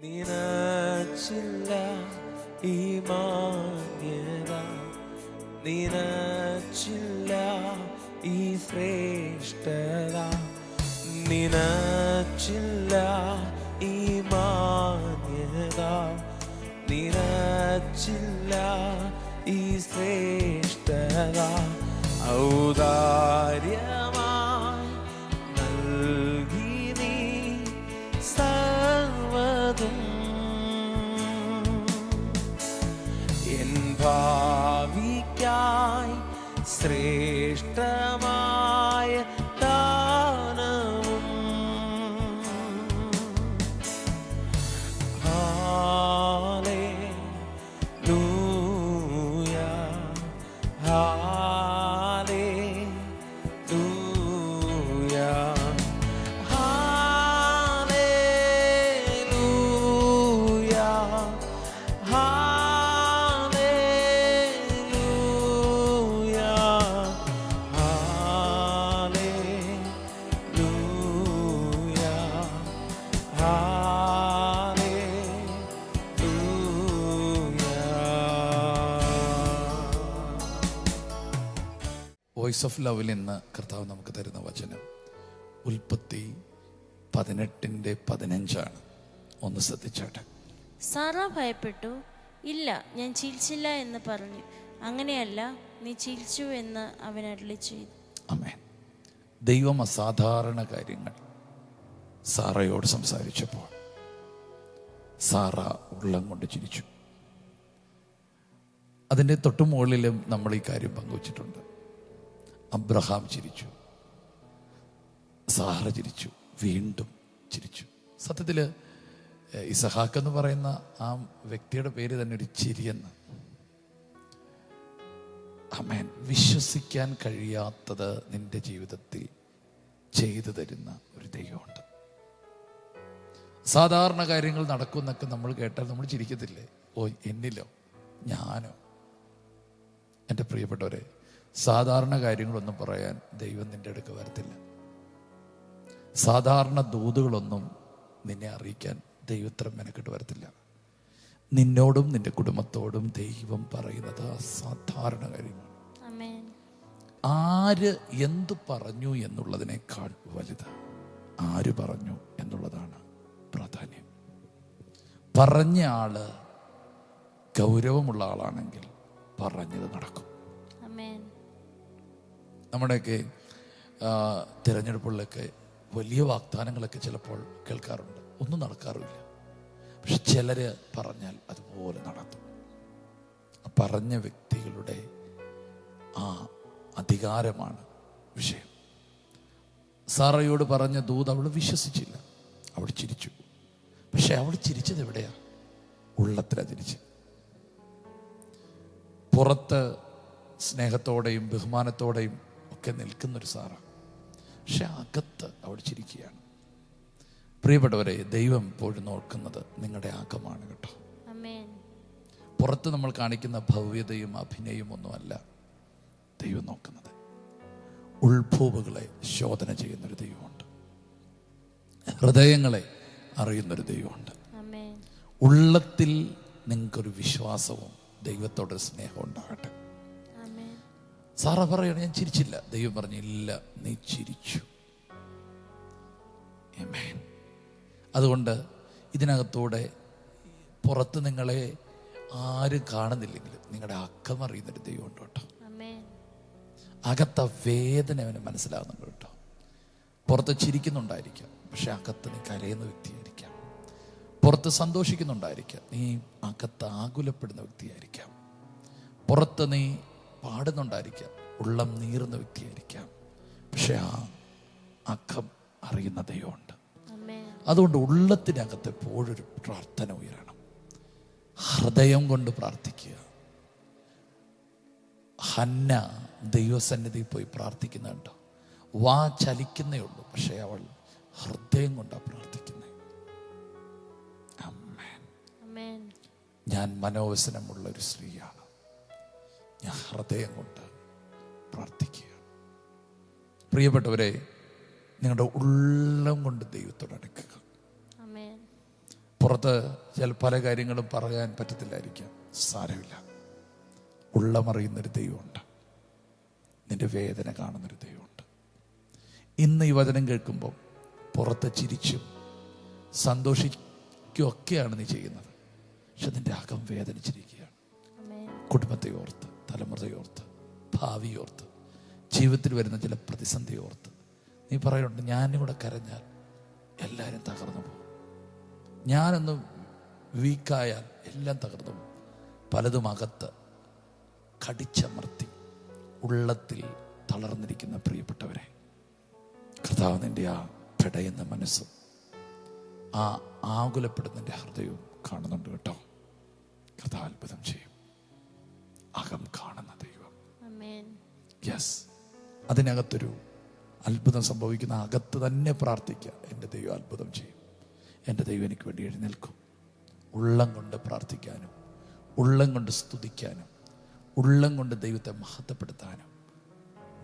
നിനച്ചില്ല ഈ മാന്യത, നിനച്ചില്ല ഈ ശ്രേഷ്ഠത, നിനച്ചില്ല ഈ മാന്യത, നിനച്ചില്ല ഈ ശ്രേഷ്ഠത. ഔദാര്യമായി നൽകി നീ സർവ്വതും, എൻ ഭാവിക്കായി ശ്രേഷ്ഠമായ ദാനവും. Hallelujah, hallelujah, hallelujah, hallelujah, hallelujah, voice of ലവിൽ ഇന്ന് കർത്താവ് നമുക്ക് തരുന്ന വചനം ഉൽപ്പത്തി 18:15. ഒന്ന് ശ്രദ്ധിച്ചാട്ടെ. സാറ ഭയപ്പെട്ടു, ഇല്ല, ഞാൻ ചിരിച്ചില്ല എന്ന് പറഞ്ഞു. അങ്ങനെയല്ല, നീ ചിരിച്ചു എന്ന് അവൻ അരുളി ചെയ്തു. ആമേൻ. ദൈവം അസാധാരണ കാര്യങ്ങൾ സാറയോട് സംസാരിച്ചപ്പോൾ സാറ ഉള്ളം കൊണ്ട് ചിരിച്ചു. അതിൻ്റെ തൊട്ടുമുകളിലും നമ്മൾ ഈ കാര്യം പങ്കുവച്ചിട്ടുണ്ട്. അബ്രഹാം ചിരിച്ചു, സാറ ചിരിച്ചു, വീണ്ടും ചിരിച്ചു. സത്യത്തിൽ ഇസഹാക്ക് എന്ന് പറയുന്ന ആ വ്യക്തിയുടെ പേര് തന്നെ ഒരു ചിരിയെന്ന്. ആമേൻ. വിശ്വസിക്കാൻ കഴിയാത്തത് നിന്റെ ജീവിതത്തിൽ ചെയ്തു തരുന്ന ഒരു ദൈവമുണ്ട്. സാധാരണ കാര്യങ്ങൾ നടക്കുന്നൊക്കെ നമ്മൾ കേട്ടാൽ നമ്മൾ ചിരിക്കത്തില്ലേ? ഓ, എന്നിലോ, ഞാനോ? എൻ്റെ പ്രിയപ്പെട്ടവരെ, സാധാരണ കാര്യങ്ങളൊന്നും പറയാൻ ദൈവം നിന്റെ അടുക്ക് വരത്തില്ല. സാധാരണ ദൂതുകളൊന്നും നിന്നെ അറിയിക്കാൻ ദൈവത്തിന് മെനക്കെട്ട് വരത്തില്ല. നിന്നോടും നിന്റെ കുടുംബത്തോടും ദൈവം പറയുന്നത് അസാധാരണ കാര്യമാണ്. ആര് എന്തു പറഞ്ഞു എന്നുള്ളതിനേക്കാൾ വലുത് ആര് പറഞ്ഞു എന്നുള്ളതാണ് പ്രാധാന്യം. പറഞ്ഞ ആള് ഗൗരവമുള്ള ആളാണെങ്കിൽ പറഞ്ഞത് നടക്കും. നമ്മുടെയൊക്കെ തിരഞ്ഞെടുപ്പുകളിലൊക്കെ വലിയ വാഗ്ദാനങ്ങളൊക്കെ ചിലപ്പോൾ കേൾക്കാറുണ്ട്, ഒന്നും നടക്കാറില്ല. പക്ഷെ ചിലര് പറഞ്ഞാൽ അതുപോലെ നടത്തും. പറഞ്ഞ വ്യക്തികളുടെ ആ അധികാരമാണ് വിഷയം. സാറയോട് പറഞ്ഞ ദൂത് അവൾ വിശ്വസിച്ചില്ല, അവൾ ചിരിച്ചു. പക്ഷെ അവൾ ചിരിച്ചത് എവിടെയാ? ഉള്ളത്തിലാ ചിരിച്ചത്. പുറത്ത് സ്നേഹത്തോടെയും ബഹുമാനത്തോടെയും ഒക്കെ നിൽക്കുന്നൊരു സാറ, പക്ഷെ അകത്ത് അവൾ ചിരിക്കുകയാണ്. പ്രിയപ്പെട്ടവരെ, ദൈവം എപ്പോഴും നോക്കുന്നത് നിങ്ങളുടെ അകമാണ് കേട്ടോ. പുറത്ത് നമ്മൾ കാണിക്കുന്ന ഭവ്യതയും അഭിനയവും ഒന്നുമല്ല ദൈവം നോക്കുന്നത്. ഉൾഭൂവുകളെ ശോധന ചെയ്യുന്നൊരു ദൈവമുണ്ട്, ഹൃദയങ്ങളെ അറിയുന്നൊരു ദൈവമുണ്ട്. ഉള്ളത്തിൽ നിങ്ങൾക്കൊരു വിശ്വാസവും ദൈവത്തോടെ സ്നേഹം ഉണ്ടാകട്ടെ. സാറ പറയണം, ഞാൻ ചിരിച്ചില്ല. ദൈവം പറഞ്ഞു, ഇല്ല, നീ ചിരിച്ചു. ആമേൻ. അതുകൊണ്ട് ഇതിനകത്തൂടെ പുറത്ത് നിങ്ങളെ ആരും കാണുന്നില്ലെങ്കിലും നിങ്ങളുടെ അക്കം അറിയുന്നൊരു ദൈവമുണ്ട് കേട്ടോ. അകത്ത വേദന അവന് മനസ്സിലാകുന്നുണ്ട് കേട്ടോ. പുറത്ത് ചിരിക്കുന്നുണ്ടായിരിക്കാം, പക്ഷെ അകത്ത് നീ കരയുന്ന വ്യക്തിയായിരിക്കാം. പുറത്ത് സന്തോഷിക്കുന്നുണ്ടായിരിക്കാം, നീ അകത്ത് ആകുലപ്പെടുന്ന വ്യക്തിയായിരിക്കാം. പുറത്ത് നീ പാടുന്നുണ്ടായിരിക്കാം, ഉള്ളം നീറുന്ന വ്യക്തിയായിരിക്കാം. പക്ഷെ ആ അക്കം അറിയുന്ന ദൈവമുണ്ട്. അതുകൊണ്ട് ഉള്ളത്തിനകത്ത് എപ്പോഴൊരു പ്രാർത്ഥന ഉയരണം, ഹൃദയം കൊണ്ട് പ്രാർത്ഥിക്കുക. ഹന്ന ദൈവസന്നിധി പോയി പ്രാർത്ഥിക്കുന്നുണ്ടോ? വാ ചലിക്കുന്നേ ഉള്ളൂ, പക്ഷെ അവൾ ഹൃദയം കൊണ്ടാണ് പ്രാർത്ഥിക്കുന്നത്. ആമേൻ. ഞാൻ മനോവസനമുള്ള ഒരു സ്ത്രീയാണ്, ഞാൻ ഹൃദയം കൊണ്ട് പ്രാർത്ഥിക്കുക. പ്രിയപ്പെട്ടവരെ, നിങ്ങളുടെ ഉള്ളം കൊണ്ട് ദൈവത്തോട് അടുക്കുക. പുറത്ത് പല കാര്യങ്ങളും പറയാൻ പറ്റത്തില്ലായിരിക്കാം. സാരമില്ല. ഉള്ളമറിയുന്നൊരു ദൈവമുണ്ട്. നിന്റെ വേദന കാണുന്നൊരു ദൈവമുണ്ട്. ഇന്ന് ഈ വചനം കേൾക്കുമ്പോൾ പുറത്ത് ചിരിച്ചും സന്തോഷിക്കുകയൊക്കെയാണ് നീ ചെയ്യുന്നത്. പക്ഷെ നിന്റെ അകം വേദനിച്ചിരിക്കുകയാണ്. കുടുംബത്തെ ഓർത്ത്, തലമുറയോർത്ത്, ഭാവിയോർത്ത്, ജീവിതത്തിൽ വരുന്ന ചില പ്രതിസന്ധി ഓർത്ത് നീ പറയുന്നുണ്ട്, ഞാനും കൂടെ കരഞ്ഞാൽ എല്ലാവരും തകർന്നു പോകും, ഞാനൊന്ന് വീക്കായാൽ എല്ലാം തകർന്നു പോകും. പലതും അകത്ത് കടിച്ചമർത്തി ഉള്ളത്തിൽ തളർന്നിരിക്കുന്ന പ്രിയപ്പെട്ടവരെ, കർത്താവ് നിന്റെ ആ പെടയുന്ന മനസ്സും ആ ആകുലപ്പെടുന്നതിൻ്റെ ഹൃദയവും കാണുന്നുണ്ട് കേട്ടോ. കർത്താവ് അത്ഭുതം ചെയ്യും. അകം കാണുന്ന ദൈവം. യെസ്, അതിനകത്തൊരു അത്ഭുതം സംഭവിക്കുന്ന അകത്ത് തന്നെ പ്രാർത്ഥിക്കുക. എൻ്റെ ദൈവം അത്ഭുതം ചെയ്യും. എൻ്റെ ദൈവം എനിക്ക് വേണ്ടി എഴുന്നേൽക്കും. ഉള്ളം കൊണ്ട് പ്രാർത്ഥിക്കാനും ഉള്ളം കൊണ്ട് സ്തുതിക്കാനും ഉള്ളം കൊണ്ട് ദൈവത്തെ മഹത്വപ്പെടുത്താനും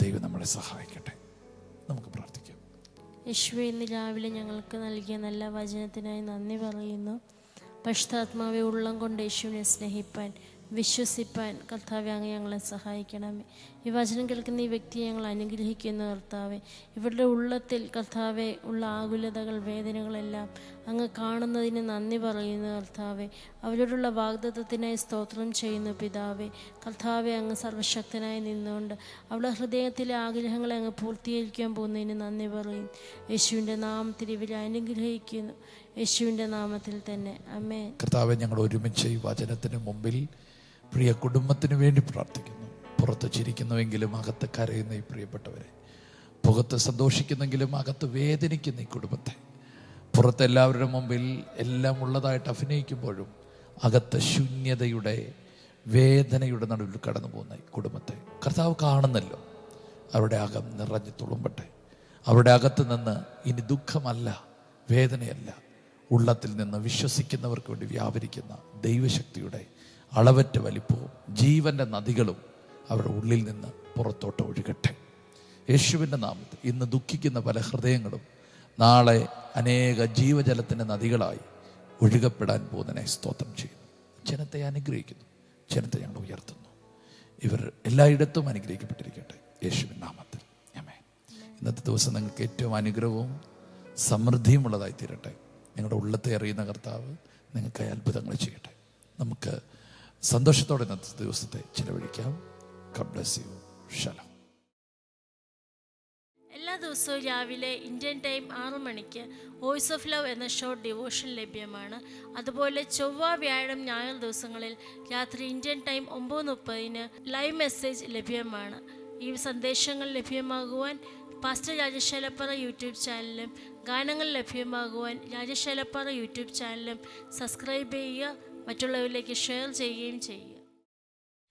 ദൈവം നമ്മളെ സഹായിക്കട്ടെ. നമുക്ക് പ്രാർത്ഥിക്കാം. യേശുവേ, ഇന്ന് രാവിലെ ഞങ്ങൾക്ക് നൽകിയ നല്ല വചനത്തിനായി നന്ദി പറയുന്നു. പരിശുദ്ധാത്മാവെ, ഉള്ളം കൊണ്ട് യേശുവിനെ സ്നേഹിപ്പാൻ, വിശ്വസിപ്പാൻ കർത്താവെ അങ്ങ് ഞങ്ങളെ സഹായിക്കണമേ. ഈ വചനം കേൾക്കുന്ന ഈ വ്യക്തിയെ ഞങ്ങൾ അനുഗ്രഹിക്കുന്നു കർത്താവെ. ഇവരുടെ ഉള്ളത്തിൽ കർത്താവെ ഉള്ള ആകുലതകൾ, വേദനകളെല്ലാം അങ്ങ് കാണുന്നതിന് നന്ദി പറയുന്നു കർത്താവെ. അവരോടുള്ള വാഗ്ദത്തത്തിനായി സ്തോത്രം ചെയ്യുന്നു പിതാവെ. കർത്താവെ, അങ്ങ് സർവശക്തനായി നിന്നുകൊണ്ട് അവരുടെ ഹൃദയത്തിലെ ആഗ്രഹങ്ങളെ അങ്ങ് പൂർത്തീകരിക്കാൻ പോകുന്നതിന് നന്ദി പറയുന്നു. യേശുവിൻ്റെ നാമത്തിൽ ഇവരെ അനുഗ്രഹിക്കുന്നു. യേശുവിൻ്റെ നാമത്തിൽ തന്നെ ആമേൻ. കർത്താവെ, ഞങ്ങൾ ഒരുമിച്ച് ഈ വചനത്തിന് മുമ്പിൽ പ്രിയ കുടുംബത്തിന് വേണ്ടി പ്രാർത്ഥിക്കുന്നു. പുറത്ത് ചിരിക്കുന്നുവെങ്കിലും അകത്ത് കരയുന്ന ഈ പ്രിയപ്പെട്ടവരെ, പുറത്ത് സന്തോഷിക്കുന്നെങ്കിലും അകത്ത് വേദനിക്കുന്ന ഈ കുടുംബത്തെ, പുറത്ത് എല്ലാവരുടെ മുമ്പിൽ എല്ലാം ഉള്ളതായിട്ട് അഭിനയിക്കുമ്പോഴും അകത്ത് ശൂന്യതയുടെ വേദനയുടെ നടുവിൽ കടന്നു പോകുന്ന ഈ കുടുംബത്തെ കർത്താവ് കാണുന്നല്ലോ. അവരുടെ അകം നിറഞ്ഞു തുളുമ്പട്ടെ. അവരുടെ അകത്ത് നിന്ന് ഇനി ദുഃഖമല്ല, വേദനയല്ല, ഉള്ളത്തിൽ നിന്ന് വിശ്വസിക്കുന്നവർക്ക് വേണ്ടി വ്യാപരിക്കുന്ന ദൈവശക്തിയുടെ അളവറ്റ വലിപ്പവും ജീവന്റെ നദികളും അവരുടെ ഉള്ളിൽ നിന്ന് പുറത്തോട്ട് ഒഴുകട്ടെ. യേശുവിൻ്റെ നാമത്തിൽ ഇന്ന് ദുഃഖിക്കുന്ന പല ഹൃദയങ്ങളും നാളെ അനേക ജീവജലത്തിൻ്റെ നദികളായി ഒഴുകപ്പെടാൻ പോകുന്നതിനെ സ്തോത്രം ചെയ്യുന്നു. ജനത്തെ അനുഗ്രഹിക്കുന്നു. ജനത്തെ ഞങ്ങൾ ഉയർത്തുന്നു. ഇവർ എല്ലായിടത്തും അനുഗ്രഹിക്കപ്പെട്ടിരിക്കട്ടെ യേശുവിൻ്റെ നാമത്തിൽ. ആമേൻ. ഇന്നത്തെ ദിവസം നിങ്ങൾക്ക് ഏറ്റവും അനുഗ്രഹവും സമൃദ്ധിയുമുള്ളതായി തീരട്ടെ. നിങ്ങളുടെ ഉള്ളത്തെ അറിയുന്ന കർത്താവ് നിങ്ങൾക്കായി അത്ഭുതങ്ങൾ ചെയ്യട്ടെ. നമുക്ക് സന്തോഷത്തോടെ ഇന്നത്തെ ദിവസത്തെ ചിലവഴിക്കാം. God bless you. Shalom. എല്ലാ ദിവസവും രാവിലെ ഇന്ത്യൻ ടൈം 6 മണിക്ക് വോയിസ് ഓഫ് ലവ് എന്ന ഷോർട്ട് ഡിവോഷൻ ലഭ്യമാണ്. അതുപോലെ ചൊവ്വ, വ്യാഴം, ഞായർ ദിവസങ്ങളിൽ രാത്രി ഇന്ത്യൻ ടൈം 9:30 ലൈവ് മെസ്സേജ് ലഭ്യമാണ്. ഈ സന്ദേശങ്ങൾ ലഭ്യമാകുവാൻ പാസ്റ്റർ രാജേഷ് ഏലപ്പാറ യൂട്യൂബ് ചാനലും ഗാനങ്ങൾ ലഭ്യമാകുവാൻ രാജേഷ് ഏലപ്പാറ യൂട്യൂബ് ചാനലും സബ്സ്ക്രൈബ് ചെയ്യുക. മറ്റുള്ളവരിലേക്ക് ഷെയർ ചെയ്യുകയും ചെയ്യുക.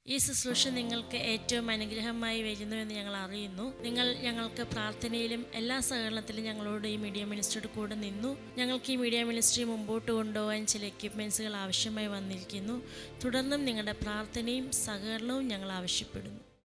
ഈ ശുശ്രൂഷ നിങ്ങൾക്ക് ഏറ്റവും അനുഗ്രഹമായി വരുന്നുവെന്ന് ഞങ്ങൾ അറിയുന്നു. നിങ്ങൾ ഞങ്ങൾക്ക് പ്രാർത്ഥനയിലും എല്ലാ സഹകരണത്തിലും ഞങ്ങളോട് ഈ മീഡിയ മിനിസ്ട്രിയുടെ കൂടെ നിന്നു. ഞങ്ങൾക്ക് ഈ മീഡിയ മിനിസ്ട്രി മുമ്പോട്ട് കൊണ്ടുപോകാൻ ചില എക്യുപ്മെൻറ്റ്സുകൾ ആവശ്യമായി വന്നിരിക്കുന്നു. തുടർന്നും നിങ്ങളുടെ പ്രാർത്ഥനയും സഹകരണവും ഞങ്ങൾ ആവശ്യപ്പെടുന്നു.